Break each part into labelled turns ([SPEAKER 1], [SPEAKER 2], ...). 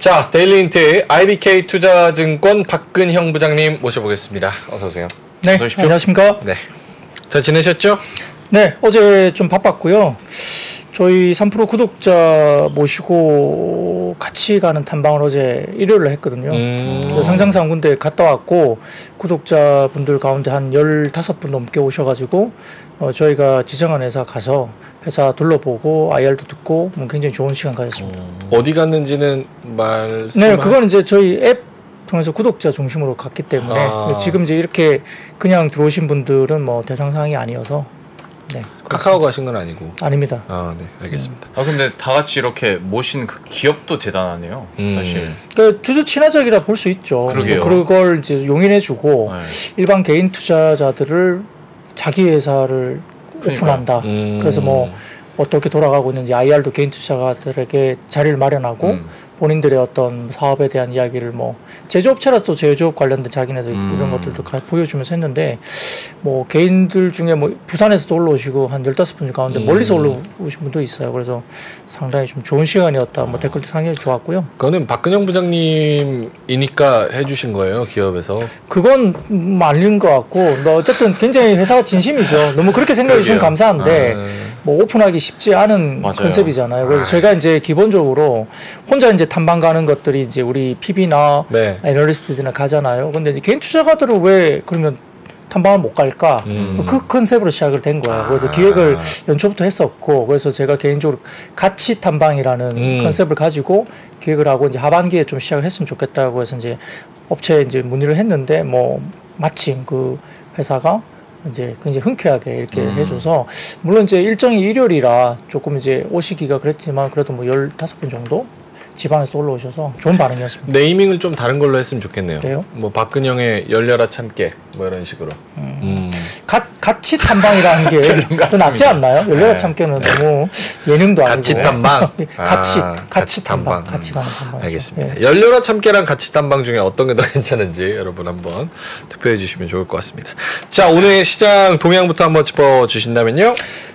[SPEAKER 1] 자, 데일리인트 IBK 투자증권 박근형 부장님 모셔보겠습니다. 어서 오세요.
[SPEAKER 2] 네,
[SPEAKER 1] 어서 오십시오.
[SPEAKER 2] 안녕하십니까?
[SPEAKER 1] 네, 잘 지내셨죠?
[SPEAKER 2] 네, 어제 좀 바빴고요. 저희 3프로 구독자 모시고 같이 가는 탐방을 어제 일요일에 했거든요. 상장사 한 군데 갔다 왔고 구독자분들 가운데 한 15분 넘게 오셔가지고 저희가 지정한 회사 가서 회사 둘러보고 IR도 듣고 굉장히 좋은 시간 가졌습니다.
[SPEAKER 1] 어디 갔는지는 말씀?
[SPEAKER 2] 네, 그건 이제 저희 앱 통해서 구독자 중심으로 갔기 때문에 지금 이제 이렇게 그냥 들어오신 분들은 뭐 대상 사항이 아니어서 네,
[SPEAKER 1] 카카오 가신 건 아니고.
[SPEAKER 2] 아닙니다.
[SPEAKER 1] 아, 네, 알겠습니다.
[SPEAKER 3] 근데 다 같이 이렇게 모신 그 기업도 대단하네요. 사실.
[SPEAKER 2] 그 투자 친화적이라 볼 수 있죠.
[SPEAKER 3] 그러게요.
[SPEAKER 2] 뭐 그걸 이제 용인해주고
[SPEAKER 3] 네.
[SPEAKER 2] 일반 개인 투자자들을 자기 회사를 오픈한다. 그래서 뭐 어떻게 돌아가고 있는지 IR도 개인 투자자들에게 자리를 마련하고 본인들의 어떤 사업에 대한 이야기를 뭐 제조업체라서 제조업 관련된 자기네들 이런 것들도 보여주면서 했는데 뭐 개인들 중에 뭐 부산에서도 올라오시고 한 15분 가운데 멀리서 올라오신 분도 있어요. 그래서 상당히 좀 좋은 시간이었다. 뭐 댓글도 상당히 좋았고요.
[SPEAKER 1] 그거는 박근형 부장님이니까 해주신 거예요, 기업에서?
[SPEAKER 2] 그건 아닌 것 같고 뭐 어쨌든 굉장히 회사가 진심이죠. 너무 그렇게 생각해 주시면 감사한데 뭐 오픈하기 쉽지 않은 컨셉이잖아요. 그래서 제가 이제 기본적으로 혼자 이제 탐방 가는 것들이 이제 우리 PB나
[SPEAKER 1] 네.
[SPEAKER 2] 애널리스트들이나 가잖아요. 근데 이제 개인 투자가들은 왜 그러면 탐방을 못 갈까? 그 컨셉으로 시작을 된 거예요. 그래서 기획을 연초부터 했었고, 그래서 제가 개인적으로 가치 탐방이라는 컨셉을 가지고 기획을 하고 이제 하반기에 좀 시작을 했으면 좋겠다고 해서 이제 업체에 이제 문의를 했는데 뭐 마침 그 회사가 이제 굉장히 흔쾌하게 이렇게 해줘서 물론 이제 일정이 일요일이라 조금 이제 오시기가 그랬지만 그래도 뭐 15분 정도 지방에서 올라오셔서 좋은 반응이었습니다.
[SPEAKER 1] 네이밍을 좀 다른 걸로 했으면 좋겠네요.
[SPEAKER 2] 그래요?
[SPEAKER 1] 뭐 박근형의 열려라 참깨 뭐 이런 식으로.
[SPEAKER 2] 같이 탐방이라는 게 더 낫지 않나요? 열려라 참깨는 너무 예능도 아니고.
[SPEAKER 1] 같이 탐방.
[SPEAKER 2] 같이 탐방. 같이 가는 탐방.
[SPEAKER 1] 알겠습니다. 예. 열려라 참깨랑 같이 탐방 중에 어떤 게 더 괜찮은지 여러분 한번 투표해 주시면 좋을 것 같습니다. 자, 오늘 시장 동향부터 한번 짚어 주신다면요.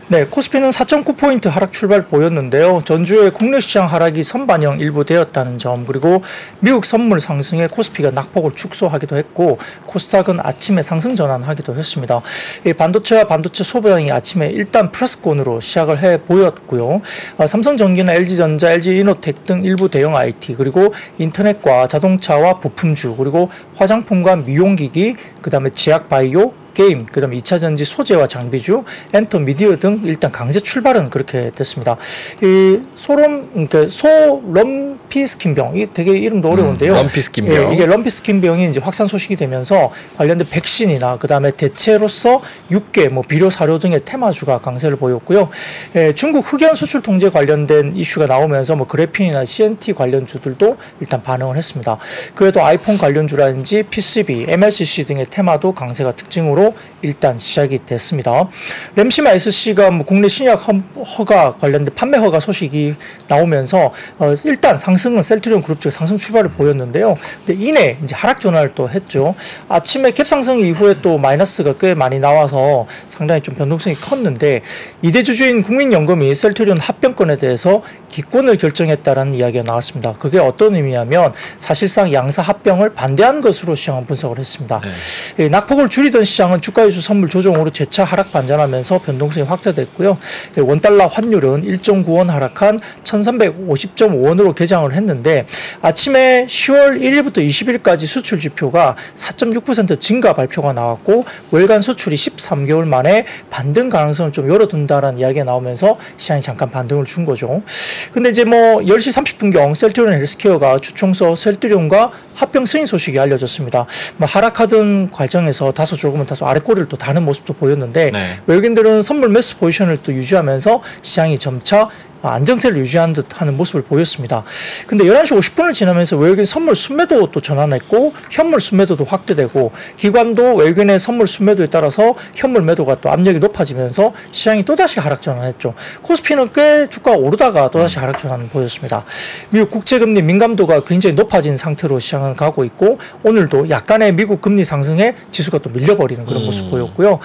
[SPEAKER 2] 네, 코스피는 4.9포인트 하락 출발 보였는데요. 전주의 국내 시장 하락이 선반영 일부 되었다는 점, 그리고 미국 선물 상승에 코스피가 낙폭을 축소하기도 했고, 코스닥은 아침에 상승 전환하기도 했습니다. 이 반도체와 반도체 소비량이 아침에 일단 플러스권으로 시작을 해 보였고요. 삼성전기나 LG전자, LG이노텍 등 일부 대형 IT, 그리고 인터넷과 자동차와 부품주, 그리고 화장품과 미용기기, 그 다음에 제약바이오, 게임, 그 다음에 2차전지 소재와 장비주, 엔터 미디어 등 일단 강세 출발은 그렇게 됐습니다. 이 럼피스킨병, 이 되게 이름도 어려운데요.
[SPEAKER 1] 럼피스킨병.
[SPEAKER 2] 예, 이게 럼피스킨병이 이제 확산 소식이 되면서 관련된 백신이나 그 다음에 대체로서 육계, 뭐 비료 사료 등의 테마주가 강세를 보였고요. 예, 중국 흑연 수출 통제 관련된 이슈가 나오면서 뭐 그래핀이나 CNT 관련주들도 일단 반응을 했습니다. 그래도 아이폰 관련주라든지 PCB, MLCC 등의 테마도 강세가 특징으로 일단 시작이 됐습니다. 램시마 SC가 뭐 국내 신약 허가 관련된 판매 허가 소식이 나오면서 일단 상승은 셀트리온 그룹 측 상승 출발을 보였는데요. 근데 이내 이제 하락 전환을 또 했죠. 아침에 캡 상승 이후에 또 마이너스가 꽤 많이 나와서 상당히 좀 변동성이 컸는데 이대 주주인 국민연금이 셀트리온 합병권에 대해서 기권을 결정했다라는 이야기가 나왔습니다. 그게 어떤 의미냐면 사실상 양사 합병을 반대한 것으로 시장은 분석을 했습니다. 네. 낙폭을 줄이던 시장은 주가지수 선물 조정으로 재차 하락 반전하면서 변동성이 확대됐고요. 원달러 환율은 1.9원 하락한 1350.5원으로 개장을 했는데 아침에 10월 1일부터 20일까지 수출 지표가 4.6% 증가 발표가 나왔고 월간 수출이 13개월 만에 반등 가능성을 좀 열어둔다라는 이야기가 나오면서 시장이 잠깐 반등을 준 거죠. 근데 이제 뭐 10시 30분경 셀트리온 헬스케어가 주총서 셀트리온과 합병 승인 소식이 알려졌습니다. 뭐 하락하던 과정에서 조금은 다소 아래꼬리를 또 다는 모습도 보였는데 외국인들은 선물 매수 포지션을 또 유지하면서 시장이 점차 안정세를 유지하는 듯하는 모습을 보였습니다. 근데 11시 50분을 지나면서 외국인 선물 순매도 또 전환했고 현물 순매도도 확대되고 기관도 외국인의 선물 순매도에 따라서 현물 매도가 또 압력이 높아지면서 시장이 또다시 하락 전환했죠. 코스피는 꽤 주가가 오르다가 또다시 하락 전환을 보였습니다. 미국 국채금리 민감도가 굉장히 높아진 상태로 시장은 가고 있고 오늘도 약간의 미국 금리 상승에 지수가 또 밀려버리는 그런 모습 보였고요.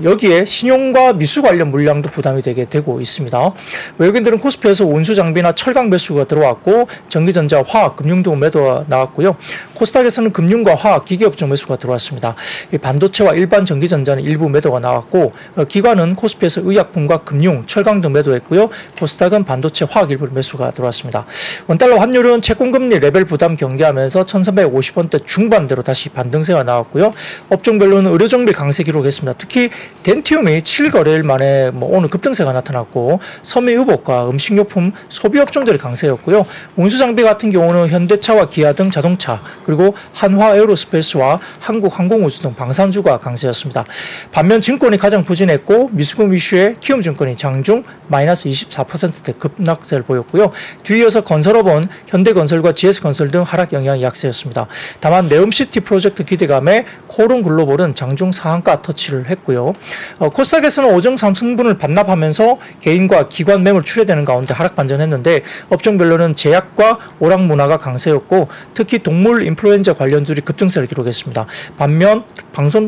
[SPEAKER 2] 여기에 신용과 미수 관련 물량도 부담이 되게 되고 있습니다. 외국인 외국인들은 코스피에서 운수 장비나 철강 매수가 들어왔고 전기전자, 화학, 금융 등 매도가 나왔고요. 코스닥에서는 금융과 화학, 기계업종 매수가 들어왔습니다. 이 반도체와 일반 전기전자는 일부 매도가 나왔고 기관은 코스피에서 의약품과 금융, 철강 등 매도했고요. 코스닥은 반도체, 화학 일부 매수가 들어왔습니다. 원달러 환율은 채권금리 레벨 부담 경계하면서 1350원대 중반대로 다시 반등세가 나왔고요. 업종별로는 의료정비 강세 기록했습니다. 특히 덴티움이 7거래일 만에 오늘 급등세가 나타났고 섬유유복과 음식료품 소비업종들이 강세였고요. 운수장비 같은 경우는 현대차와 기아 등 자동차 그리고 한화 에어로스페이스와 한국항공우주 등 방산주가 강세였습니다. 반면 증권이 가장 부진했고 미수금 이슈에 키움증권이 장중 마이너스 24%대 급락세를 보였고요. 뒤이어서 건설업은 현대건설과 GS건설 등 하락 영향이 약세였습니다. 다만 네옴시티 프로젝트 기대감에 코론글로벌은 장중 상한가 터치를 했고요. 코스닥에서는 오정 3승분을 반납하면서 개인과 기관 매물 출회되는 가운데 하락 반전했는데 업종별로는 제약과 오락문화가 강세였고 특히 동물 인플루엔자 관련주들이 급등세를 기록했습니다. 반면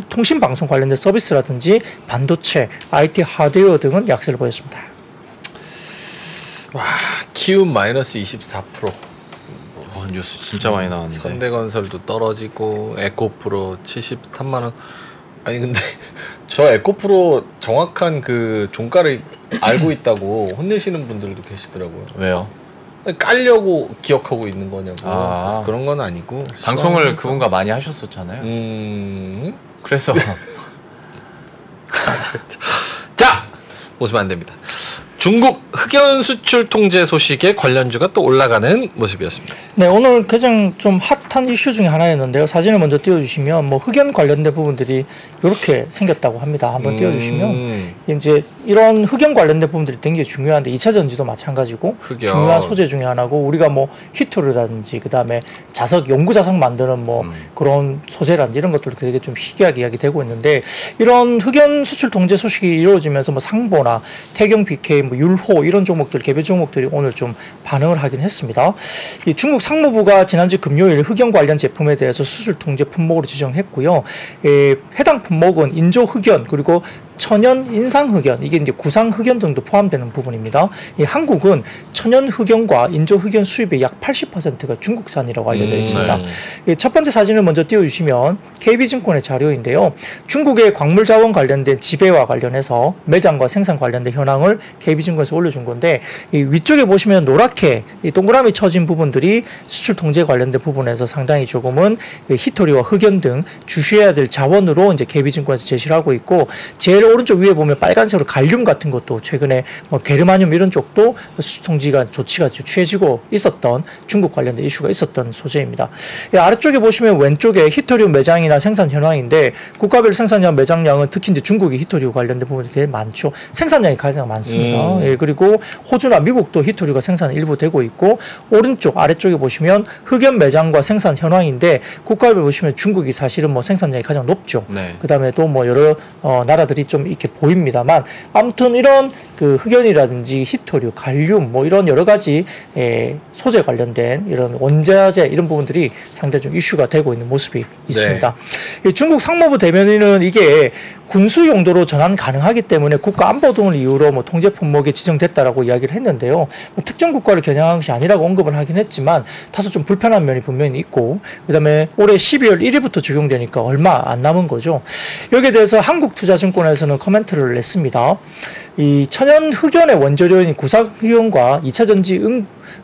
[SPEAKER 2] 통신방송 관련된 서비스라든지 반도체, IT 하드웨어 등은 약세를 보였습니다.
[SPEAKER 1] 와, 키움 마이너스 24%.
[SPEAKER 3] 뉴스 진짜 많이 나왔는데.
[SPEAKER 1] 현대건설도 떨어지고 에코프로 73만 원. 아니 근데 저 에코프로 정확한 그 종가를 알고 있다고 혼내시는 분들도 계시더라고요.
[SPEAKER 3] 왜요?
[SPEAKER 1] 깔려고 기억하고 있는 거냐고. 그래서 그런 건 아니고.
[SPEAKER 3] 방송을 그분과 많이 하셨었잖아요. 그래서
[SPEAKER 1] 자, 웃으면 안 됩니다. 중국 흑연 수출 통제 소식에 관련주가 또 올라가는 모습이었습니다.
[SPEAKER 2] 네, 오늘 가장 좀 핫한 이슈 중에 하나였는데요. 사진을 먼저 띄워주시면 뭐 흑연 관련된 부분들이 이렇게 생겼다고 합니다. 한번 띄워주시면 이제 이런 흑연 관련된 부분들이 굉장히 중요한데 2차 전지도 마찬가지고 흑연. 중요한 소재 중에 하나고 우리가 뭐 히토류라든지 그 다음에 자석 연구 자석 만드는 뭐 그런 소재라든지 이런 것들도 되게 좀 희귀하게 이야기되고 있는데 이런 흑연 수출 통제 소식이 이루어지면서 뭐 상보나 태경 BK 뭐 율호 이런 종목들 개별 종목들이 오늘 좀 반응을 하긴 했습니다. 이 중국 상무부가 지난주 금요일 흑연 관련 제품에 대해서 수출 통제 품목으로 지정했고요. 해당 품목은 인조 흑연 그리고 천연 인상 흑연 이게 이제 구상 흑연 등도 포함되는 부분입니다. 한국은 천연 흑연과 인조 흑연 수입의 약 80%가 중국산이라고 알려져 있습니다. 첫 번째 사진을 먼저 띄워주시면 KB증권의 자료인데요. 중국의 광물 자원 관련된 지배와 관련해서 매장과 생산 관련된 현황을 KB증권에서 올려준 건데 이 위쪽에 보시면 노랗게 이 동그라미 쳐진 부분들이 수출 통제 관련된 부분에서 상당히 조금은 히토리와 흑연 등 주시해야 될 자원으로 이제 KB증권에서 제시를 하고 있고 제일 오른쪽 위에 보면 빨간색으로 갈륨 같은 것도 최근에 뭐 게르마늄 이런 쪽도 수출 통제가 조치가 취해지고 있었던 중국 관련된 이슈가 있었던 소재입니다. 아래쪽에 보시면 왼쪽에 히토리움 매장이나 생산 현황인데 국가별 생산량 매장량은 특히 이제 중국이 히토리움 관련된 부분이 되게 많죠. 생산량이 가장 많습니다. 예, 그리고 호주나 미국도 히토리가 생산 일부 되고 있고 오른쪽 아래쪽에 보시면 흑연 매장과 생산 현황인데 국가별 보시면 중국이 사실은 뭐 생산량이 가장 높죠.
[SPEAKER 3] 네.
[SPEAKER 2] 그다음에 또 뭐 여러 나라들이 좀 이렇게 보입니다만 아무튼 이런 그 흑연이라든지 히토류, 갈륨 뭐 이런 여러 가지 소재 관련된 이런 원자재 이런 부분들이 상당히 좀 이슈가 되고 있는 모습이 있습니다. 네. 중국 상무부 대변인은 이게 군수 용도로 전환 가능하기 때문에 국가 안보 등을 이유로 뭐 통제 품목에 지정됐다라고 이야기를 했는데요. 뭐 특정 국가를 겨냥한 것이 아니라고 언급을 하긴 했지만 다소 좀 불편한 면이 분명히 있고 그다음에 올해 12월 1일부터 적용되니까 얼마 안 남은 거죠. 여기에 대해서 한국투자증권에서는 코멘트를 냈습니다. 이 천연 흑연의 원재료인 구상 흑연과 2차 전지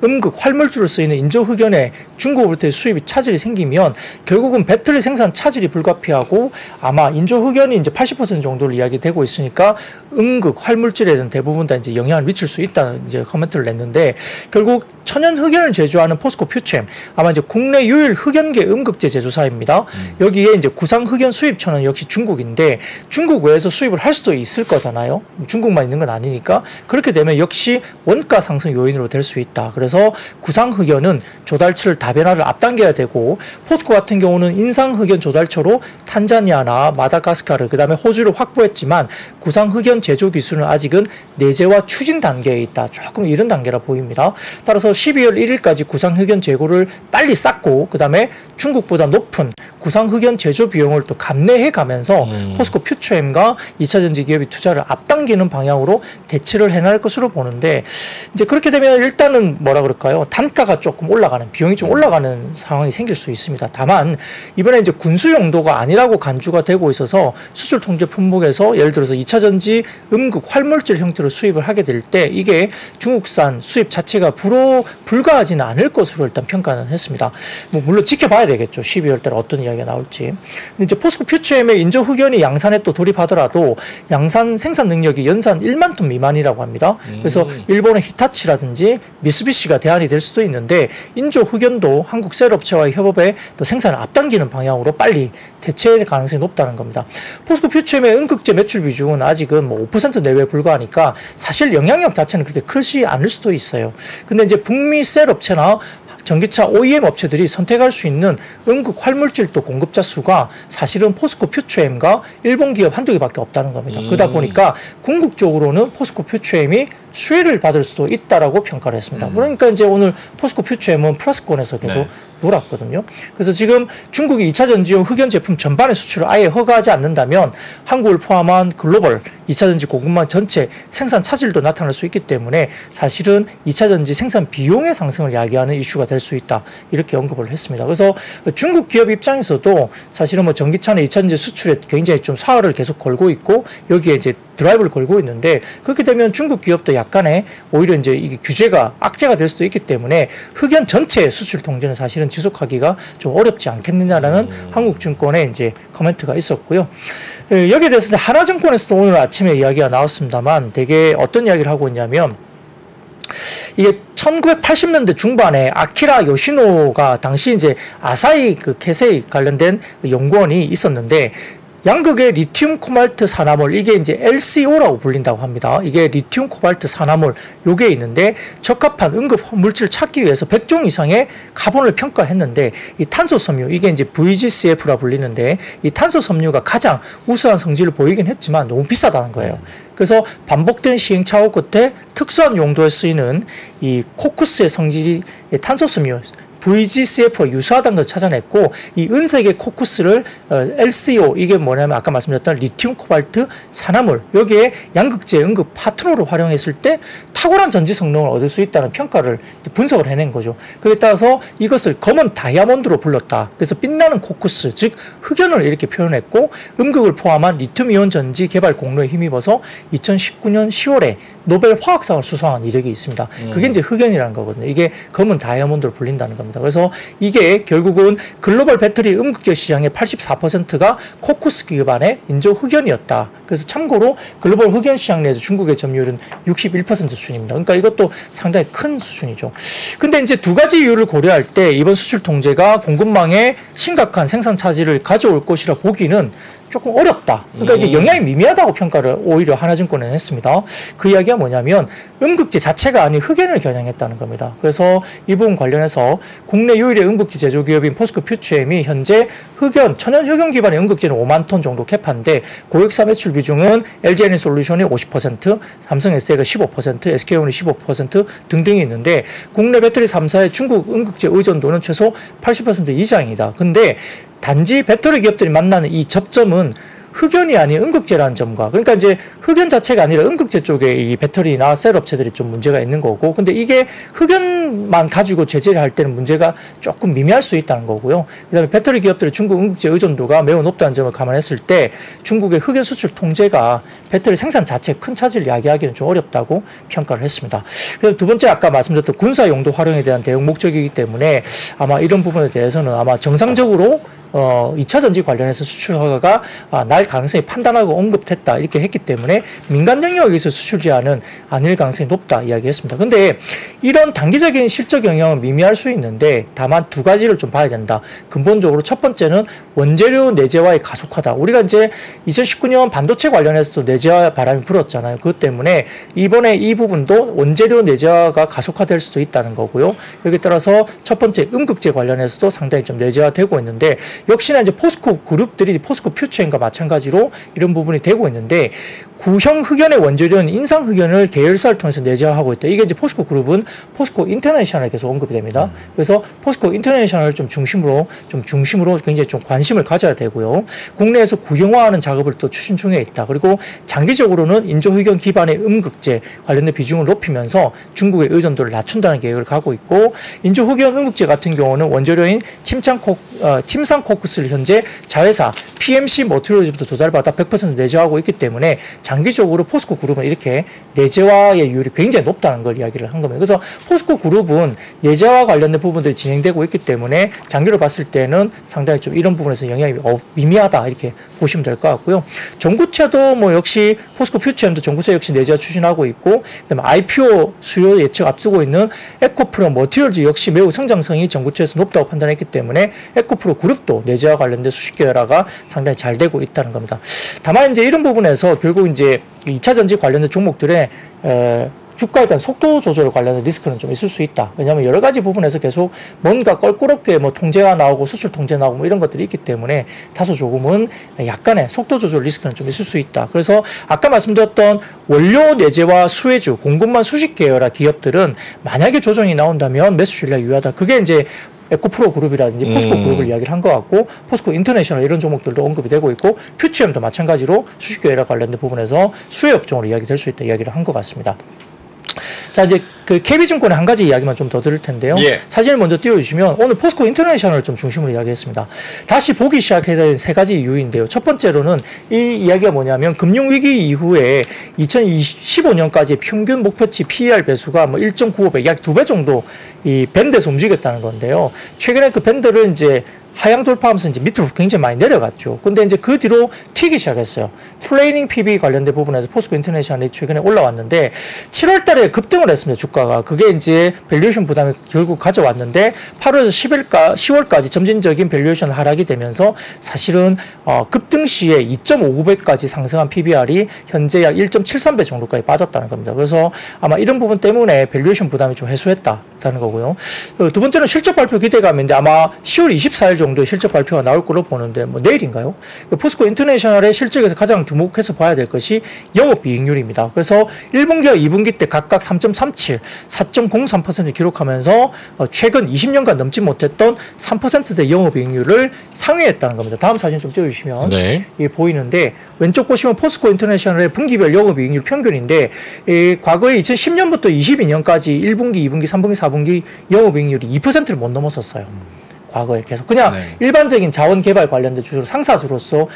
[SPEAKER 2] 음극 활물주로 쓰이는 인조 흑연에 중국으로부터의 수입이 차질이 생기면 결국은 배터리 생산 차질이 불가피하고 아마 인조 흑연이 이제 80% 정도를 이야기되고 있으니까 음극 활물질에 대한 대부분 다 이제 영향을 미칠 수 있다는 이제 코멘트를 냈는데 결국 천연 흑연을 제조하는 포스코 퓨챔 아마 이제 국내 유일 흑연계 음극재 제조사입니다. 여기에 이제 구상 흑연 수입처는 역시 중국인데 중국 외에서 수입을 할 수도 있을 거잖아요. 중국만 있는 건 아니니까 그렇게 되면 역시 원가 상승 요인으로 될 수 있다. 그래서 구상 흑연은 조달처를 다변화를 앞당겨야 되고 포스코 같은 경우는 인상 흑연 조달처로 탄자니아나 마다가스카르 그다음에 호주를 확보했지만 구상 흑연 제조 기술은 아직은 내재와 추진 단계에 있다. 조금 이런 단계라 보입니다. 따라서 12월 1일까지 구상 흑연 재고를 빨리 쌓고 그다음에 중국보다 높은 구상 흑연 제조 비용을 또 감내해 가면서 포스코 퓨처엠과 2차전지 기업이 투자를 앞당기는 방향으로 대치를 해나갈 것으로 보는데 이제 그렇게 되면 일단은 뭐라 그럴까요? 단가가 조금 올라가는 비용이 좀 올라가는 상황이 생길 수 있습니다. 다만 이번에 이제 군수 용도가 아니라고 간주가 되고 있어서 수출 통제 품목에서 예를 들어서 2차전지 음극 활물질 형태로 수입을 하게 될 때 이게 중국산 수입 자체가 불가하지는 않을 것으로 일단 평가는 했습니다. 뭐 물론 지켜봐야 되겠죠. 12월 달에 어떤 이야기가 나올지. 근데 이제 포스코 퓨처엠의 인조 흑연이 양산에 또 돌입하더라도 양산 생산 능력이 연산 1만 톤 미만이라고 합니다. 그래서 일본의 히타치라든지 미쓰비시가 대안이 될 수도 있는데 인조 흑연도 한국 셀업체와의 협업에 또 생산을 앞당기는 방향으로 빨리 대체할 가능성이 높다는 겁니다. 포스코 퓨처엠의 음극재 매출 비중은 아직은 뭐 5% 내외에 불과하니까 사실 영향력 자체는 그렇게 크지 않을 수도 있어요. 근데 이제 북미 셀업체나 전기차 OEM 업체들이 선택할 수 있는 음극 활물질도 공급자 수가 사실은 포스코 퓨처엠과 일본 기업 한두 개밖에 없다는 겁니다. 그러다 보니까 궁극적으로는 포스코 퓨처엠이 수혜를 받을 수도 있다라고 평가를 했습니다. 그러니까 이제 오늘 포스코 퓨처엠은 플러스권에서 계속 놀았거든요. 그래서 지금 중국이 2차 전지용 흑연 제품 전반의 수출을 아예 허가하지 않는다면 한국을 포함한 글로벌 2차 전지 공급망 전체 생산 차질도 나타날 수 있기 때문에 사실은 2차 전지 생산 비용의 상승을 야기하는 이슈가 될 수 있다. 이렇게 언급을 했습니다. 그래서 중국 기업 입장에서도 사실은 뭐 전기차나 2차 전지 수출에 굉장히 좀 사활을 계속 걸고 있고 여기에 이제 드라이브를 걸고 있는데 그렇게 되면 중국 기업도 약간의 오히려 이제 이게 규제가 악재가 될 수도 있기 때문에 흑연 전체 수출 통제는 사실은 지속하기가 좀 어렵지 않겠느냐라는 한국증권의 이제 코멘트가 있었고요. 여기에 대해서 하나증권에서도 오늘 아침에 이야기가 나왔습니다만 되게 어떤 이야기를 하고 있냐면 이게 1980년대 중반에 아키라 요시노가 당시 이제 아사히 그 캐세이 관련된 연구원이 있었는데 양극의 리튬 코발트 산화물 이게 이제 LCO라고 불린다고 합니다. 이게 리튬 코발트 산화물 요게 있는데 적합한 응급 물질을 찾기 위해서 100종 이상의 카본을 평가했는데 이 탄소 섬유 이게 이제 VGCF라 불리는데 이 탄소 섬유가 가장 우수한 성질을 보이긴 했지만 너무 비싸다는 거예요. 그래서 반복된 시행착오 끝에 특수한 용도에 쓰이는 이 코쿠스의 성질이 탄소 섬유 VGCF와 유사하다는 것을 찾아냈고 이 은색의 코쿠스를 LCO 이게 뭐냐면 아까 말씀드렸던 리튬 코발트 산화물 여기에 양극재 응급 파트너로 활용했을 때 탁월한 전지 성능을 얻을 수 있다는 평가를 분석을 해낸 거죠. 그에 따라서 이것을 검은 다이아몬드로 불렀다. 그래서 빛나는 코쿠스 즉 흑연을 이렇게 표현했고 음극을 포함한 리튬이온 전지 개발 공로에 힘입어서 2019년 10월에 노벨 화학상을 수상한 이력이 있습니다. 그게 이제 흑연이라는 거거든요. 이게 검은 다이아몬드로 불린다는 겁니다. 그래서 이게 결국은 글로벌 배터리 음극재 시장의 84%가 코쿠스 기반의 인조 흑연이었다. 그래서 참고로 글로벌 흑연 시장 내에서 중국의 점유율은 61% 수준입니다. 그러니까 이것도 상당히 큰 수준이죠. 근데 이제 두 가지 이유를 고려할 때 이번 수출 통제가 공급망에 심각한 생산 차질을 가져올 것이라 보기는 조금 어렵다. 그러니까 이제 영향이 미미하다고 평가를 오히려 하나증권은 했습니다. 그 이야기가 뭐냐면 음극재 자체가 아닌 흑연을 겨냥했다는 겁니다. 그래서 이 부분 관련해서 국내 유일의 음극재 제조기업인 포스코 퓨처엠이 현재 흑연, 천연 흑연 기반의 음극재는 5만 톤 정도 캐파인데 고객사 매출 비중은 LG에너지솔루션이 50%, 삼성 SDI가 15%, SK온이 15% 등등이 있는데 국내 배터리 3사의 중국 음극재 의존도는 최소 80% 이상이다. 근데 단지 배터리 기업들이 만나는 이 접점은 흑연이 아닌 음극재라는 점과 그러니까 이제 흑연 자체가 아니라 음극재 쪽에 이 배터리나 셀 업체들이 좀 문제가 있는 거고 근데 이게 흑연만 가지고 제재를 할 때는 문제가 조금 미미할 수 있다는 거고요. 그다음에 배터리 기업들의 중국 음극재 의존도가 매우 높다는 점을 감안했을 때 중국의 흑연 수출 통제가 배터리 생산 자체에 큰 차질을 야기하기는 좀 어렵다고 평가를 했습니다. 그리고 두 번째 아까 말씀드렸던 군사 용도 활용에 대한 대응 목적이기 때문에 아마 이런 부분에 대해서는 아마 정상적으로 2차 전지 관련해서 수출 허가가 날 가능성이 판단하고 언급됐다 이렇게 했기 때문에 민간 영역에서 수출 제한은 아닐 가능성이 높다 이야기했습니다. 근데 이런 단기적인 실적 영향은 미미할 수 있는데 다만 두 가지를 좀 봐야 된다. 근본적으로 첫 번째는 원재료 내재화의 가속화다. 우리가 이제 2019년 반도체 관련해서도 내재화 바람이 불었잖아요. 그것 때문에 이번에 이 부분도 원재료 내재화가 가속화될 수도 있다는 거고요. 여기에 따라서 첫 번째 음극재 관련해서도 상당히 좀 내재화되고 있는데 역시나 이제 포스코 그룹들이 포스코 퓨처엠과 마찬가지로 이런 부분이 되고 있는데 구형 흑연의 원재료는 인상 흑연을 계열사를 통해서 내재화하고 있다. 이게 이제 포스코 그룹은 포스코 인터내셔널에 계속 언급이 됩니다. 그래서 포스코 인터내셔널을 좀 중심으로 굉장히 좀 관심을 가져야 되고요. 국내에서 구형화하는 작업을 또 추진 중에 있다. 그리고 장기적으로는 인조 흑연 기반의 음극재 관련된 비중을 높이면서 중국의 의존도를 낮춘다는 계획을 가고 있고 인조 흑연 음극재 같은 경우는 원재료인 침상 코크스를 현재 자회사 PMC 머티리얼즈부터 조달받아 100% 내재화하고 있기 때문에 장기적으로 포스코 그룹은 이렇게 내재화의 비율이 굉장히 높다는 걸 이야기를 한 겁니다. 그래서 포스코 그룹은 내재화 관련된 부분들이 진행되고 있기 때문에 장기로 봤을 때는 상당히 좀 이런 부분에서 영향이 미미하다 이렇게 보시면 될 것 같고요. 전구체도 뭐 역시 포스코 퓨처엠도 전구체 역시 내재화 추진하고 있고 그다음에 IPO 수요 예측 앞두고 있는 에코프로 머티리얼즈 역시 매우 성장성이 전구체에서 높다고 판단했기 때문에 에코프로 그룹도 내재화 관련된 수식 계열화가 상당히 잘 되고 있다는 겁니다. 다만 이제 이런 부분에서 결국 이제 2차 전지 관련된 종목들의 주가에 대한 속도 조절 관련된 리스크는 좀 있을 수 있다. 왜냐하면 여러 가지 부분에서 계속 뭔가 껄끄럽게 뭐 통제가 나오고 수출 통제 나오고 뭐 이런 것들이 있기 때문에 다소 조금은 약간의 속도 조절 리스크는 좀 있을 수 있다. 그래서 아까 말씀드렸던 원료 내재화 수혜주, 공급망 수식 계열화 기업들은 만약에 조정이 나온다면 매수 전략 유효하다. 그게 이제 에코프로 그룹이라든지 포스코 그룹을 이야기를 한 것 같고 포스코 인터내셔널 이런 종목들도 언급이 되고 있고 퓨처엠도 마찬가지로 수식 계열화 관련된 부분에서 수혜 업종으로 이야기될 수 있다 이야기를 한 것 같습니다. 자, 이제 그 KB증권의 한 가지 이야기만 좀 더 드릴 텐데요.
[SPEAKER 3] 예.
[SPEAKER 2] 사진을 먼저 띄워주시면 오늘 포스코 인터내셔널을 좀 중심으로 이야기했습니다. 다시 보기 시작해야 되는 세 가지 이유인데요. 첫 번째로는 이 이야기가 뭐냐면 금융위기 이후에 2015년까지 평균 목표치 PER 배수가 뭐 1.95배, 약 2배 정도 이 밴드에서 움직였다는 건데요. 최근에 그 밴드를 이제 하향 돌파하면서 이제 밑으로 굉장히 많이 내려갔죠. 근데 이제 그 뒤로 튀기 시작했어요. 트레이닝 PB 관련된 부분에서 포스코 인터내셔널이 최근에 올라왔는데 7월 달에 급등을 했습니다. 주가가. 그게 이제 밸류에이션 부담이 결국 가져왔는데 8월에서 10월까지 점진적인 밸류에이션 하락이 되면서 사실은 급등 시에 2.59배까지 상승한 PBR이 현재 약 1.73배 정도까지 빠졌다는 겁니다. 그래서 아마 이런 부분 때문에 밸류에이션 부담이 좀 해소했다는 거고요. 두 번째는 실적 발표 기대감인데 아마 10월 24일 정도의 실적 발표가 나올 걸로 보는데 뭐 내일인가요? 포스코 인터내셔널의 실적에서 가장 주목해서 봐야 될 것이 영업이익률입니다. 그래서 1분기와 2분기 때 각각 3.37, 4.03% 기록하면서 최근 20년간 넘지 못했던 3%대 영업이익률을 상회했다는 겁니다. 다음 사진 좀 띄워주시면
[SPEAKER 1] 네.
[SPEAKER 2] 보이는데 왼쪽 보시면 포스코 인터내셔널의 분기별 영업이익률 평균인데 과거에 2010년부터 22년까지 1분기, 2분기, 3분기, 4분기 영업이익률이 2%를 못 넘었었어요. 과거에 계속 그냥 일반적인 자원 개발 관련된 주로 상사주로서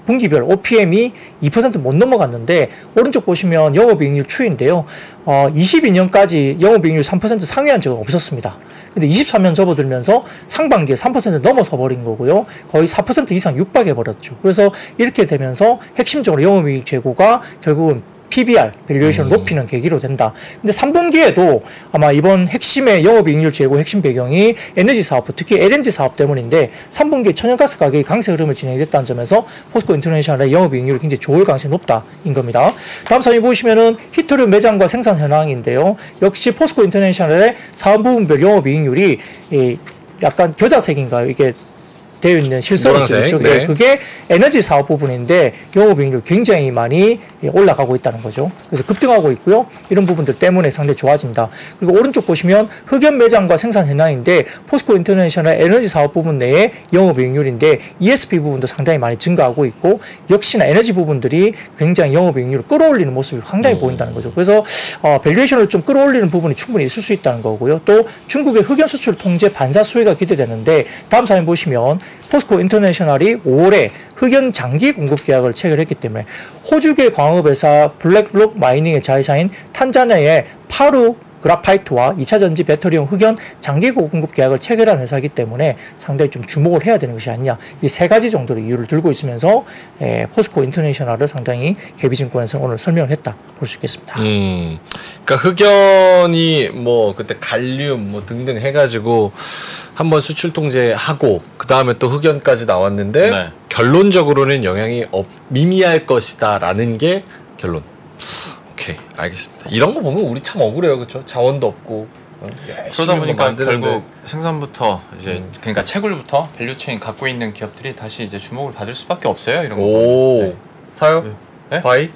[SPEAKER 2] 분기별 OPM이 2% 못 넘어갔는데 오른쪽 보시면 영업이익률 추이인데요. 22년까지 영업이익률 3% 상회한 적은 없었습니다. 근데 23년 접어들면서 상반기에 3% 넘어서 버린 거고요. 거의 4% 이상 육박해 버렸죠. 그래서 이렇게 되면서 핵심적으로 영업이익 재고가 결국은 PBR, 밸류에이션을 높이는 계기로 된다. 근데 3분기에도 아마 이번 핵심의 영업이익률 제고 핵심 배경이 에너지 사업, 특히 LNG 사업 때문인데 3분기에 천연가스 가격이 강세 흐름을 진행됐다는 점에서 포스코 인터내셔널의 영업이익률이 굉장히 좋을 가능성이 높다인 겁니다. 다음 사진 보시면은 히토류 매장과 생산 현황인데요. 역시 포스코 인터내셔널의 사업 부분별 영업이익률이 약간 겨자색인가요? 이게 되어 있는 실선이 있죠. 네. 그게 에너지 사업 부분인데 영업이익률 굉장히 많이 올라가고 있다는 거죠. 그래서 급등하고 있고요. 이런 부분들 때문에 상당히 좋아진다. 그리고 오른쪽 보시면 흑연 매장과 생산 현황인데 포스코 인터내셔널 에너지 사업 부분 내에 영업이익률인데 ESP 부분도 상당히 많이 증가하고 있고 역시나 에너지 부분들이 굉장히 영업이익률을 끌어올리는 모습이 상당히 보인다는 거죠. 그래서 밸류에이션을 좀 끌어올리는 부분이 충분히 있을 수 있다는 거고요. 또 중국의 흑연 수출 통제 반사 수혜가 기대되는데 다음 사진 보시면 포스코 인터내셔널이 5월에 흑연 장기 공급 계약을 체결했기 때문에 호주계 광업회사 블랙록 마이닝의 자회사인 탄자니아의 파루 그라파이트와 2차 전지 배터리용 흑연 장기 공급 계약을 체결한 회사이기 때문에 상당히 좀 주목을 해야 되는 것이 아니냐. 이 세 가지 정도로 이유를 들고 있으면서 포스코 인터내셔널을 상당히 KB증권에서 오늘 설명을 했다 볼 수 있겠습니다.
[SPEAKER 1] 그러니까 흑연이 뭐 그때 갈륨 뭐 등등 해가지고 한번 수출 통제하고 그 다음에 또 흑연까지 나왔는데
[SPEAKER 3] 네.
[SPEAKER 1] 결론적으로는 영향이 미미할 것이다라는 게 결론. 오케이, 알겠습니다. 이런 거 보면 우리 참 억울해요, 그렇죠? 자원도 없고
[SPEAKER 3] 그러다 보니까
[SPEAKER 1] 만드는데.
[SPEAKER 3] 결국 생산부터 이제 그러니까 채굴부터 밸류체인 갖고 있는 기업들이 다시 이제 주목을 받을 수밖에 없어요. 이런 거.
[SPEAKER 1] 오,
[SPEAKER 3] 네.
[SPEAKER 1] 사요?
[SPEAKER 3] 네?
[SPEAKER 1] 바이?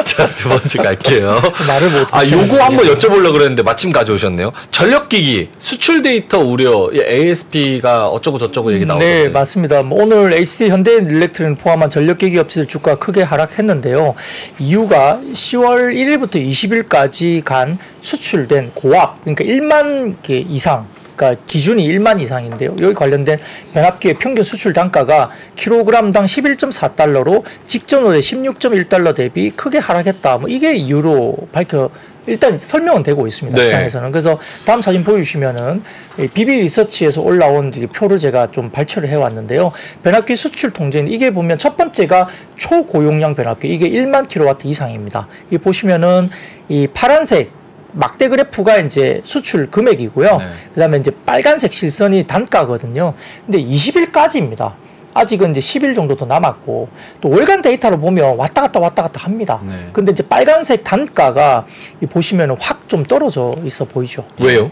[SPEAKER 1] 자, 두 번째 갈게요.
[SPEAKER 2] 말을 못.
[SPEAKER 1] 요거 한번 여쭤보려고 그랬는데 마침 가져오셨네요. 전력기기 수출 데이터 우려 ASP가 어쩌고 저쩌고 얘기 나오던데.
[SPEAKER 2] 네, 맞습니다. 뭐 오늘 HD 현대일렉트릭 포함한 전력기기 업체들 주가 크게 하락했는데요. 이유가 10월 1일부터 20일까지 간 수출된 고압, 그러니까 1만 개 이상. 그러니까 기준이 1만 이상인데요. 여기 관련된 변압기의 평균 수출 단가가 킬로그램당 11.4달러로 직전월에 16.1달러 대비 크게 하락했다. 뭐 이게 이유로 일단 설명은 되고 있습니다.
[SPEAKER 1] 네.
[SPEAKER 2] 시장에서는. 그래서 다음 사진 보여주시면은 BB 리서치에서 올라온 표를 제가 좀 발췌를 해왔는데요. 변압기 수출 통제는 이게 보면 첫 번째가 초고용량 변압기, 이게 1만 킬로와트 이상입니다. 이 보시면은 이 파란색 막대 그래프가 이제 수출 금액이고요.
[SPEAKER 3] 네.
[SPEAKER 2] 그다음에 이제 빨간색 실선이 단가거든요. 근데 20일까지입니다. 아직은 이제 10일 정도 더 남았고 또 월간 데이터로 보면 왔다 갔다 합니다.
[SPEAKER 3] 네.
[SPEAKER 2] 근데 이제 빨간색 단가가 보시면은 확 좀 떨어져 있어 보이죠.
[SPEAKER 1] 왜요?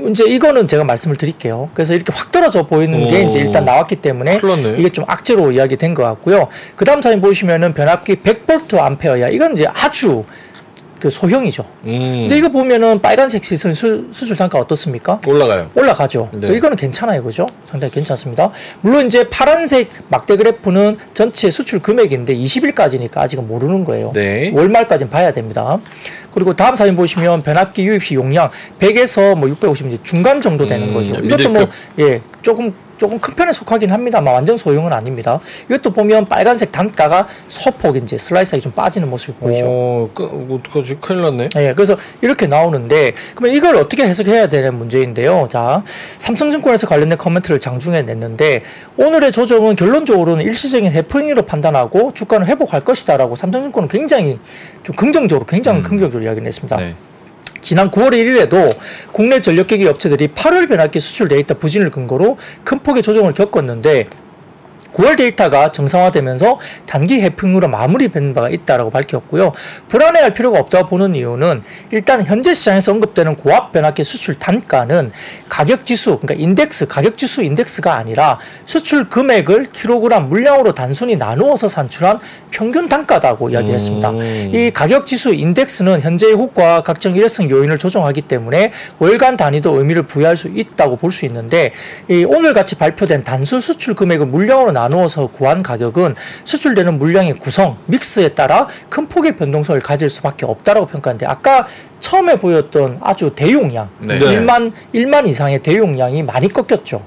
[SPEAKER 2] 이제 이거는 제가 말씀을 드릴게요. 그래서 이렇게 확 떨어져 보이는 게 이제 일단 나왔기 때문에
[SPEAKER 1] 큰일 났네.
[SPEAKER 2] 이게 좀 악재로 이야기된 것 같고요. 그 다음 사진 보시면은 변압기 100V 암페어야. 이건 이제 아주 그 소형이죠. 근데 이거 보면은 빨간색 시선 수출 단가 어떻습니까? 올라가죠.
[SPEAKER 1] 네.
[SPEAKER 2] 이거는 괜찮아요, 그죠? 상당히 괜찮습니다. 물론 이제 파란색 막대 그래프는 전체 수출 금액인데 20일까지니까 아직은 모르는 거예요.
[SPEAKER 1] 네.
[SPEAKER 2] 월말까지는 봐야 됩니다. 그리고 다음 사진 보시면 변압기 유입시 용량 100에서 뭐 650 이제 중간 정도 되는 거죠. 이것도 뭐 조금 큰 편에 속하긴 합니다만 완전 소형은 아닙니다. 이것도 보면 빨간색 단가가 소폭 이제 슬라이스하게 좀 빠지는 모습이 보이죠.
[SPEAKER 1] 어떡하지? 큰일 났네.
[SPEAKER 2] 네, 그래서 이렇게 나오는데 그러면 이걸 어떻게 해석해야 되는 문제인데요. 자, 삼성증권에서 관련된 코멘트를 장중에 냈는데 오늘의 조정은 결론적으로는 일시적인 해프닝으로 판단하고 주가는 회복할 것이다라고 삼성증권은 굉장히 좀 긍정적으로 이야기를 했습니다.
[SPEAKER 3] 네.
[SPEAKER 2] 지난 9월 1일에도 국내 전력기기 업체들이 8월 변압기 수출 데이터 부진을 근거로 큰 폭의 조정을 겪었는데 9월 데이터가 정상화되면서 단기 해프닝으로 마무리된 바가 있다라고 밝혔고요. 불안해할 필요가 없다고 보는 이유는 일단 현재 시장에서 언급되는 고압 변압기 수출 단가는 가격 지수, 그러니까 인덱스, 가격 지수 인덱스가 아니라 수출 금액을 킬로그램 물량으로 단순히 나누어서 산출한 평균 단가다고 이야기했습니다. 이 가격 지수 인덱스는 현재의 호가와 각종 일회성 요인을 조정하기 때문에 월간 단위도 의미를 부여할 수 있다고 볼 수 있는데 오늘 같이 발표된 단순 수출 금액을 물량으로 나누어서 구한 가격은 수출되는 물량의 구성, 믹스에 따라 큰 폭의 변동성을 가질 수밖에 없다라고 평가하는데 아까 처음에 보였던 아주 대용량,
[SPEAKER 3] 네.
[SPEAKER 2] 1만 이상의 대용량이 많이 꺾였죠.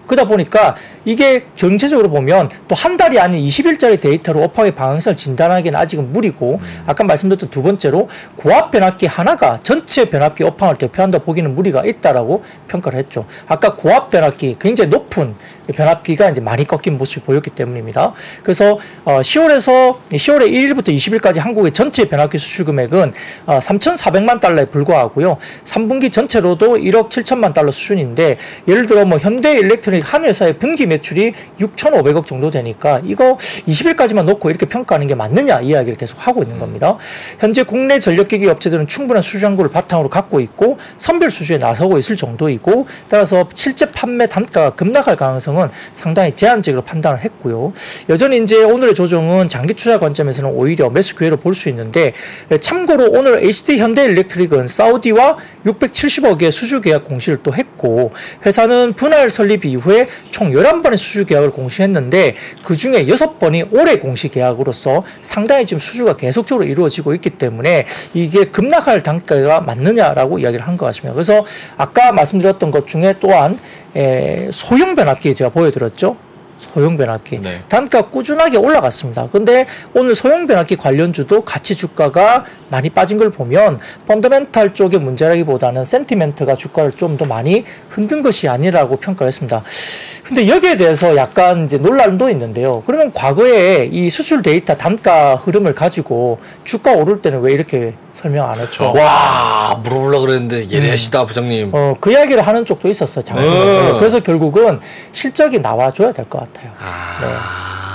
[SPEAKER 2] 그러다 보니까 이게 전체적으로 보면 또 한 달이 아닌 20일짜리 데이터로 업황의 방향성을 진단하기는 아직은 무리고 아까 말씀드렸던 두 번째로 고압 변압기 하나가 전체 변압기 업황을 대표한다 보기는 무리가 있다라고 평가를 했죠. 아까 고압 변압기 굉장히 높은 변압기가 이제 많이 꺾인 모습이 보였기 때문입니다. 그래서 10월에 1일부터 20일까지 한국의 전체 변압기 수출 금액은 3,400만 달러에 불과하고요. 3분기 전체로도 1억 7천만 달러 수준인데 예를 들어 뭐 현대일렉트릭 한 회사의 분기 매출이 6,500억 정도 되니까 이거 20일까지만 놓고 이렇게 평가하는 게 맞느냐 이 이야기를 계속 하고 있는 겁니다. 현재 국내 전력기기 업체들은 충분한 수주 잔고를 바탕으로 갖고 있고 선별 수주에 나서고 있을 정도이고 따라서 실제 판매 단가가 급락할 가능성은 상당히 제한적으로 판단을 했고요. 여전히 이제 오늘의 조정은 장기 투자 관점에서는 오히려 매수 기회로 볼 수 있는데 참고로 오늘 HD 현대일렉트릭은 사우디와 670억의 수주 계약 공시를 또 했고 회사는 분할 설립 이후에 총 11번의 수주 계약을 공시했는데 그중에 6번이 올해 공시 계약으로서 상당히 지금 수주가 계속적으로 이루어지고 있기 때문에 이게 급락할 단가가 맞느냐라고 이야기를 한 것 같습니다. 그래서 아까 말씀드렸던 것 중에 또한 소형 변압기 제가 보여드렸죠. 소형 변압기.
[SPEAKER 3] 네.
[SPEAKER 2] 단가 꾸준하게 올라갔습니다. 근데 오늘 소형 변압기 관련주도 같이 주가가 많이 빠진 걸 보면 펀더멘탈 쪽의 문제라기보다는 센티멘트가 주가를 좀 더 많이 흔든 것이 아니라고 평가를 했습니다. 근데 여기에 대해서 약간 이제 논란도 있는데요. 그러면 과거에 이 수출 데이터 단가 흐름을 가지고 주가 오를 때는 왜 이렇게 설명 안 했어?
[SPEAKER 1] 와, 물어보려고 그랬는데 예리하시다, 부장님.
[SPEAKER 2] 그 이야기를 하는 쪽도 있었어요, 장중에. 그래서 결국은 실적이 나와줘야 될 것 같아요. 네.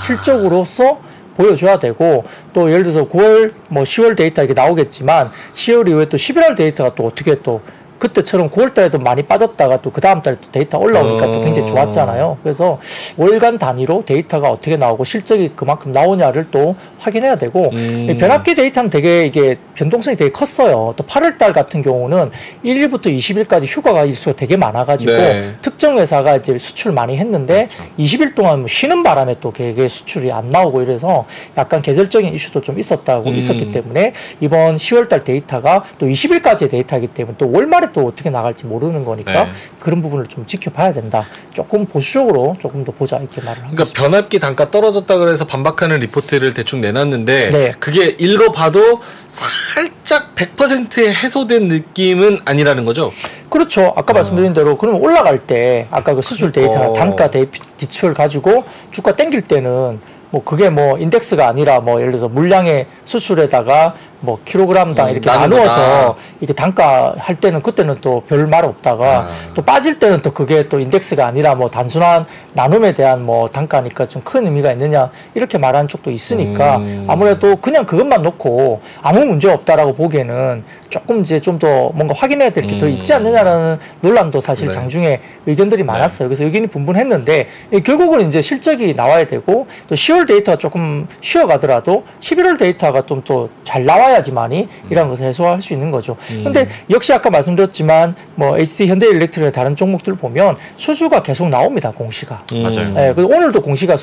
[SPEAKER 2] 실적으로서 보여줘야 되고, 또 예를 들어서 9월, 뭐 10월 데이터 이게 나오겠지만, 10월 이후에 또 11월 데이터가 또 어떻게 또 그때처럼 9월 달에도 많이 빠졌다가 또 그 다음 달에 또 데이터 올라오니까 또 굉장히 좋았잖아요. 그래서 월간 단위로 데이터가 어떻게 나오고 실적이 그만큼 나오냐를 또 확인해야 되고, 변압기 데이터는 되게 이게 변동성이 되게 컸어요. 또 8월 달 같은 경우는 1일부터 20일까지 휴가가 일수가 되게 많아가지고
[SPEAKER 1] 네.
[SPEAKER 2] 특정 회사가 이제 수출 많이 했는데 20일 동안 쉬는 바람에 또 계획 수출이 안 나오고 이래서 약간 계절적인 이슈도 좀 있었기 때문에 이번 10월 달 데이터가 또 20일까지의 데이터이기 때문에 또 월말에 또 어떻게 나갈지 모르는 거니까
[SPEAKER 3] 네.
[SPEAKER 2] 그런 부분을 좀 지켜봐야 된다. 조금 보수적으로 조금 더 보자 이렇게 말을 한 거죠.
[SPEAKER 1] 그러니까 변압기 단가 떨어졌다 그래서 반박하는 리포트를 대충 내놨는데
[SPEAKER 2] 네.
[SPEAKER 1] 그게 읽어봐도 살짝 100%의 해소된 느낌은 아니라는 거죠.
[SPEAKER 2] 그렇죠. 아까 말씀드린 대로 그러면 올라갈 때 아까 그 수출 데이터나 단가 지표를 가지고 주가 땡길 때는 뭐 그게 뭐 인덱스가 아니라 뭐 예를 들어서 물량의 수출에다가 뭐 킬로그램당 이렇게 나누어서 이렇게 단가 할 때는 그때는 또 별 말 없다가 또 빠질 때는 또 그게 또 인덱스가 아니라 뭐 단순한 나눔에 대한 뭐 단가니까 좀 큰 의미가 있느냐 이렇게 말하는 쪽도 있으니까 아무래도 그냥 그것만 놓고 아무 문제 없다라고 보기에는 조금 이제 좀 더 뭔가 확인해야 될 게 더 있지 않느냐라는 논란도 사실
[SPEAKER 1] 네.
[SPEAKER 2] 장중에 의견들이 많았어요. 그래서 의견이 분분했는데 결국은 이제 실적이 나와야 되고 또 10월 데이터가 조금 쉬어가더라도 11월 데이터가 좀 또 잘 나와야지만이 이런 것을 해소할 수 있는 거죠. 근데 역시 아까 말씀드렸지만 뭐 HT 현대일렉트릭의 다른 종목들 보면 수주가 계속 나옵니다. 공시가.
[SPEAKER 3] 맞아요.
[SPEAKER 2] 네, 그리고 오늘도 공시가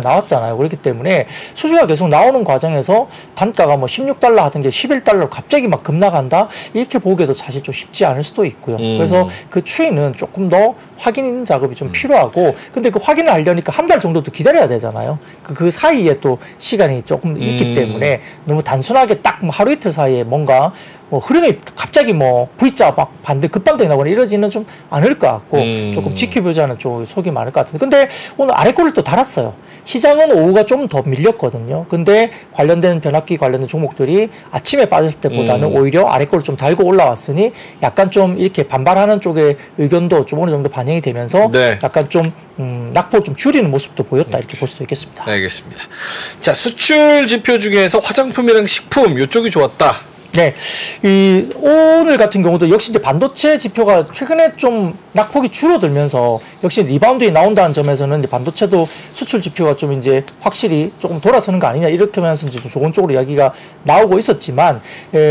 [SPEAKER 2] 나왔잖아요. 그렇기 때문에 수주가 계속 나오는 과정에서 단가가 뭐 16달러 하던 게 11달러로 갑자기 막 급나간다? 이렇게 보기에도 사실 좀 쉽지 않을 수도 있고요. 그래서 그 추이는 조금 더 확인 작업이 좀 필요하고, 근데 그 확인을 하려니까 한 달 정도도 기다려야 되잖아요. 그 사이에 또 시간이 조금 있기 때문에 너무 단순하게 딱 뭐 하루 이틀 사이에 뭔가 뭐 흐름이 갑자기 뭐 V자 막 급반등이 나거나 이러지는 좀 않을 것 같고 조금 지켜보자는 쪽 속이 많을 것 같은데, 근데 오늘 아래 거를 또 달았어요. 시장은 오후가 좀 더 밀렸거든요. 근데 관련된 변압기 관련된 종목들이 아침에 빠졌을 때보다는 오히려 아래 거를 좀 달고 올라왔으니 약간 좀 이렇게 반발하는 쪽의 의견도 좀 어느 정도 반영이 되면서
[SPEAKER 1] 네.
[SPEAKER 2] 약간 좀 낙폭을 좀 줄이는 모습도 보였다 이렇게 볼 수도 있겠습니다.
[SPEAKER 1] 알겠습니다. 자, 수출 지표 중에서 화장품이랑 식품 이쪽이 좋았다.
[SPEAKER 2] 네, 이 오늘 같은 경우도 역시 이제 반도체 지표가 최근에 좀 낙폭이 줄어들면서 역시 리바운드가 나온다는 점에서는 이제 반도체도 수출 지표가 좀 이제 확실히 조금 돌아서는 거 아니냐 이렇게 하면서 이제 좀 좋은 쪽으로 이야기가 나오고 있었지만,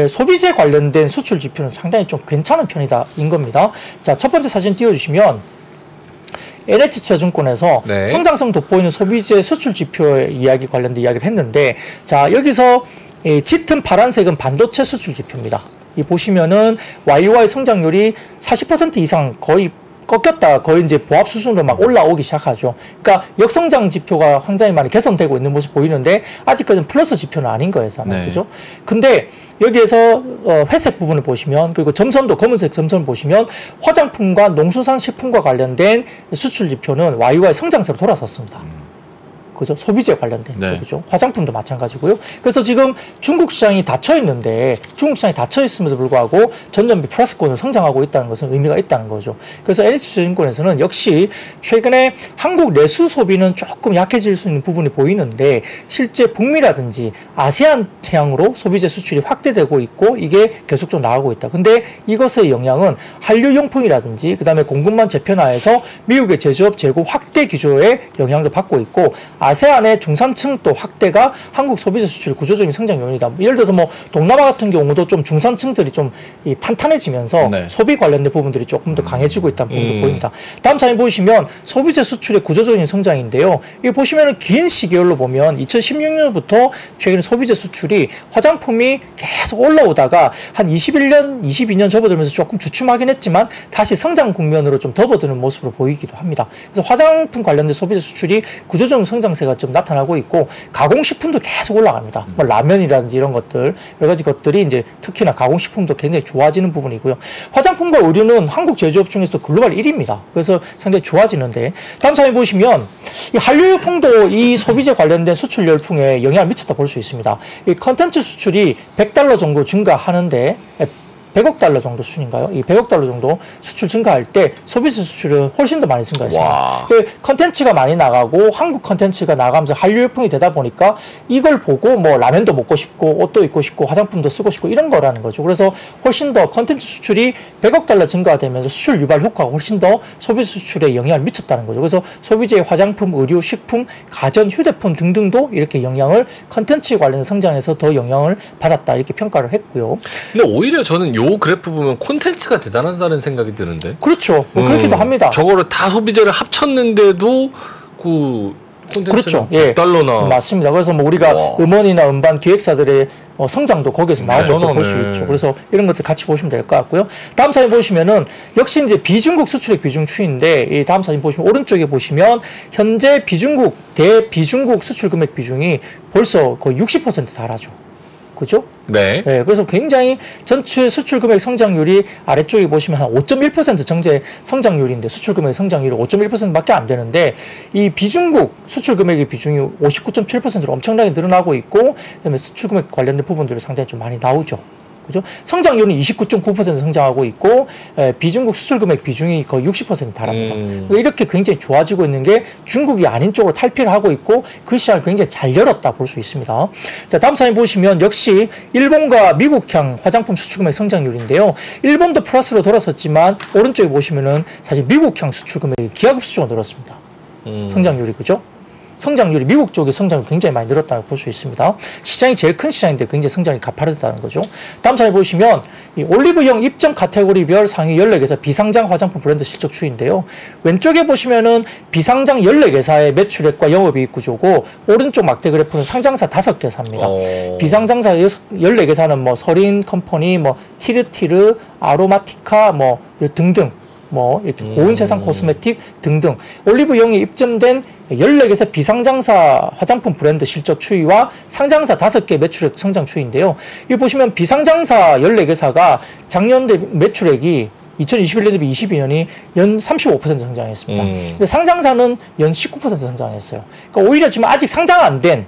[SPEAKER 2] 소비재 관련된 수출 지표는 상당히 좀 괜찮은 편이다인 겁니다. 자, 첫 번째 사진 띄워주시면. NH투자증권에서
[SPEAKER 1] 네.
[SPEAKER 2] 성장성 돋보이는 소비재 수출 지표의 이야기 관련된 이야기를 했는데, 자, 여기서 짙은 파란색은 반도체 수출 지표입니다. 이 보시면은 YY 성장률이 40% 이상 거의 꺾였다가 거의 이제 보합 수준으로 막 올라오기 시작하죠. 그러니까 역성장 지표가 굉장히 많이 개선되고 있는 모습 보이는데 아직까지는 플러스 지표는 아닌 거잖아요.
[SPEAKER 3] 네.
[SPEAKER 2] 그죠? 근데 여기에서 회색 부분을 보시면, 그리고 점선도 검은색 점선을 보시면 화장품과 농수산식품과 관련된 수출 지표는 YY 성장세로 돌아섰습니다. 그죠? 소비재 관련된
[SPEAKER 3] 네.
[SPEAKER 2] 쪽이죠. 화장품도 마찬가지고요. 그래서 지금 중국 시장이 닫혀 있는데, 중국 시장이 닫혀 있음에도 불구하고 전년비 플러스권으로 성장하고 있다는 것은 의미가 있다는 거죠. 그래서 NH투자증권에서는 역시 최근에 한국 내수 소비는 조금 약해질 수 있는 부분이 보이는데, 실제 북미라든지 아세안 태양으로 소비재 수출이 확대되고 있고 이게 계속적으로 나가고 있다. 근데 이것의 영향은 한류 용품이라든지 그다음에 공급망 재편화에서 미국의 제조업 재고 확대 기조에 영향을 받고 있고, 아세안의 중산층 또 확대가 한국 소비재 수출의 구조적인 성장 요인이다. 예를 들어서 뭐 동남아 같은 경우도 좀 중산층들이 좀 이 탄탄해지면서
[SPEAKER 1] 네.
[SPEAKER 2] 소비 관련된 부분들이 조금 더 강해지고 있다는 부분도 보입니다. 다음 사진 보시면 소비재 수출의 구조적인 성장인데요. 이거 보시면은 긴 시계열로 보면 2016년부터 최근에 소비재 수출이 화장품이 계속 올라오다가 한 21년, 22년 접어들면서 조금 주춤하긴 했지만 다시 성장 국면으로 좀 접어드는 모습으로 보이기도 합니다. 그래서 화장품 관련된 소비재 수출이 구조적인 성장세가 좀 나타나고 있고 가공식품도 계속 올라갑니다. 뭐 라면이라든지 이런 것들 여러 가지 것들이 이제 특히나 가공식품도 굉장히 좋아지는 부분이고요. 화장품과 의류는 한국 제조업 중에서 글로벌 1위입니다. 그래서 상당히 좋아지는데 다음 사진 보시면 이 한류 열풍도 이 소비재 관련된 수출 열풍에 영향을 미쳤다 볼 수 있습니다. 이 컨텐츠 수출이 100달러 정도 증가하는데 100억 달러 정도 수준인가요? 이 100억 달러 정도 수출 증가할 때 소비재 수출은 훨씬 더 많이 증가했습니다. 컨텐츠가 많이 나가고 한국 컨텐츠가 나가면서 한류 열풍이 되다 보니까 이걸 보고 뭐 라면도 먹고 싶고 옷도 입고 싶고 화장품도 쓰고 싶고 이런 거라는 거죠. 그래서 훨씬 더 컨텐츠 수출이 100억 달러 증가되면서 수출 유발 효과가 훨씬 더 소비재 수출에 영향을 미쳤다는 거죠. 그래서 소비재의 화장품, 의류, 식품, 가전, 휴대폰 등등도 이렇게 영향을 컨텐츠 관련 성장에서 더 영향을 받았다 이렇게 평가를 했고요.
[SPEAKER 1] 근데 오히려 저는 요 그래프 보면 콘텐츠가 대단하다는 생각이 드는데.
[SPEAKER 2] 그렇죠. 그렇기도 합니다.
[SPEAKER 1] 저거를 다 소비재를 합쳤는데도 그 콘텐츠는
[SPEAKER 2] 그렇죠. 예.
[SPEAKER 1] $100나.
[SPEAKER 2] 맞습니다. 그래서 뭐 우리가
[SPEAKER 1] 와.
[SPEAKER 2] 음원이나 음반 기획사들의 성장도 거기에서 나온 것도 볼 수
[SPEAKER 1] 대단하네.
[SPEAKER 2] 있죠. 그래서 이런 것들 같이 보시면 될 것 같고요. 다음 사진 보시면은 역시 이제 비중국 수출액 비중 추이인데 이 다음 사진 보시면 오른쪽에 보시면 현재 비중국 대비중국 수출 금액 비중이 벌써 거의 60% 달하죠. 그죠?
[SPEAKER 1] 네.
[SPEAKER 2] 네, 그래서 굉장히 전체 수출 금액 성장률이 아래쪽에 보시면 한 5.1% 정제 성장률인데 수출 금액 성장률이 5.1%밖에 안 되는데 이 비중국 수출 금액의 비중이 59.7%로 엄청나게 늘어나고 있고 그다음에 수출 금액 관련된 부분들이 상당히 좀 많이 나오죠. 그죠? 성장률은 29.9% 성장하고 있고 비중국 수출 금액 비중이 거의 60% 달합니다. 이렇게 굉장히 좋아지고 있는 게 중국이 아닌 쪽으로 탈피를 하고 있고 그 시장을 굉장히 잘 열었다 볼 수 있습니다. 자, 다음 사진 보시면 역시 일본과 미국향 화장품 수출 금액 성장률인데요. 일본도 플러스로 돌아섰지만 오른쪽에 보시면은 사실 미국향 수출 금액이 기하급수적으로 늘었습니다. 성장률이 그죠? 성장률이 미국 쪽의 성장률이 굉장히 많이 늘었다고 볼 수 있습니다. 시장이 제일 큰 시장인데 굉장히 성장이 가파르다는 거죠. 다음 사진 보시면 이 올리브영 입점 카테고리별 상위 14개사 비상장 화장품 브랜드 실적 추이인데요. 왼쪽에 보시면은 비상장 14개사의 매출액과 영업이익 구조고 오른쪽 막대 그래프는 상장사 5개사입니다. 비상장사 14개사는 뭐 서린 컴퍼니, 뭐 티르티르, 아로마티카 뭐 등등 뭐 이렇게 고운 세상 코스메틱 등등 올리브영에 입점된 14개사 비상장사 화장품 브랜드 실적 추이와 상장사 5개 매출액 성장 추이인데요. 이 보시면 비상장사 14개사가 작년 대비 매출액이 2021년 대비 22년이 연 35% 성장했습니다. 근데 상장사는 연 19% 성장했어요. 그러니까 오히려 지금 아직 상장 안 된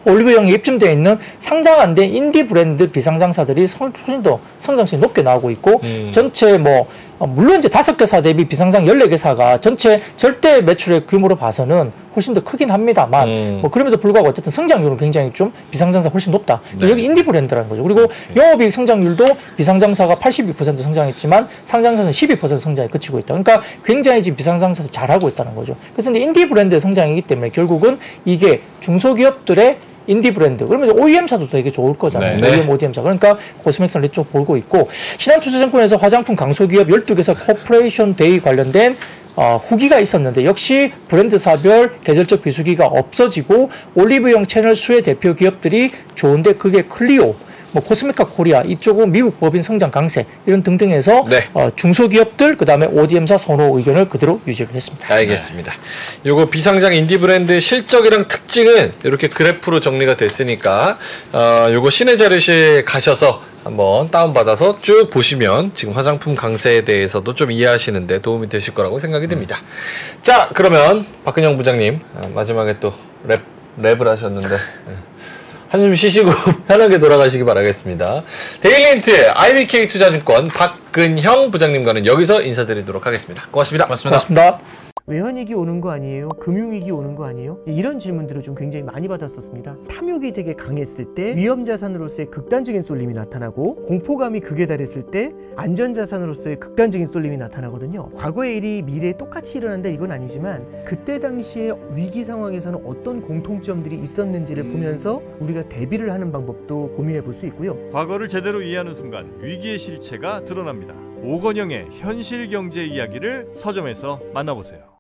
[SPEAKER 2] 올리브영에 입점되어 있는 상장 안 된 인디 브랜드 비상장사들이 훨씬 더 성장성이 높게 나오고 있고 전체 뭐 물론 이제 5개사 대비 비상장 14개사가 전체 절대 매출의 규모로 봐서는 훨씬 더 크긴 합니다만 뭐 그럼에도 불구하고 어쨌든 성장률은 굉장히 좀 비상장사 훨씬 높다.
[SPEAKER 1] 네.
[SPEAKER 2] 여기 인디 브랜드라는 거죠. 그리고 영업이익 성장률도 비상장사가 82% 성장했지만 상장사는 12% 성장에 그치고 있다. 그러니까 굉장히 지금 비상장사에서 잘하고 있다는 거죠. 그래서 이제 인디 브랜드의 성장이기 때문에 결국은 이게 중소기업들의 인디 브랜드. 그러면 OEM사도 되게 좋을 거잖아요.
[SPEAKER 1] 네.
[SPEAKER 2] OEM사. 그러니까 코스맥스는 이쪽 보고 있고 신한투자증권에서 화장품 강소기업 12개사 코퍼레이션 데이 관련된 후기가 있었는데 역시 브랜드사별 계절적 비수기가 없어지고 올리브영 채널 수의 대표 기업들이 좋은데 그게 클리오, 뭐 코스메카 코리아 이쪽은 미국 법인 성장 강세 이런 등등해서
[SPEAKER 1] 네.
[SPEAKER 2] 중소기업들 그다음에 ODM사 선호 의견을 그대로 유지를 했습니다.
[SPEAKER 1] 알겠습니다. 요거 비상장 인디 브랜드 실적이랑 특징은 이렇게 그래프로 정리가 됐으니까 요거 시내자료실 가셔서 한번 다운받아서 쭉 보시면 지금 화장품 강세에 대해서도 좀 이해하시는데 도움이 되실 거라고 생각이 듭니다. 자, 그러면 박근영 부장님 마지막에 또 랩을 하셨는데 한숨 쉬시고 편하게 돌아가시기 바라겠습니다. 데일리인트 IBK 투자증권 박근형 부장님과는 여기서 인사드리도록 하겠습니다. 고맙습니다.
[SPEAKER 3] 고맙습니다.
[SPEAKER 2] 고맙습니다.
[SPEAKER 4] 외환위기 오는 거 아니에요? 금융위기 오는 거 아니에요? 이런 질문들을 좀 굉장히 많이 받았었습니다. 탐욕이 되게 강했을 때 위험자산으로서의 극단적인 쏠림이 나타나고, 공포감이 극에 달했을 때 안전자산으로서의 극단적인 쏠림이 나타나거든요. 과거의 일이 미래에 똑같이 일어난다 이건 아니지만, 그때 당시에 위기 상황에서는 어떤 공통점들이 있었는지를 보면서 우리가 대비를 하는 방법도 고민해 볼 수 있고요.
[SPEAKER 5] 과거를 제대로 이해하는 순간 위기의 실체가 드러납니다. 오건영의 현실 경제 이야기를 서점에서 만나보세요.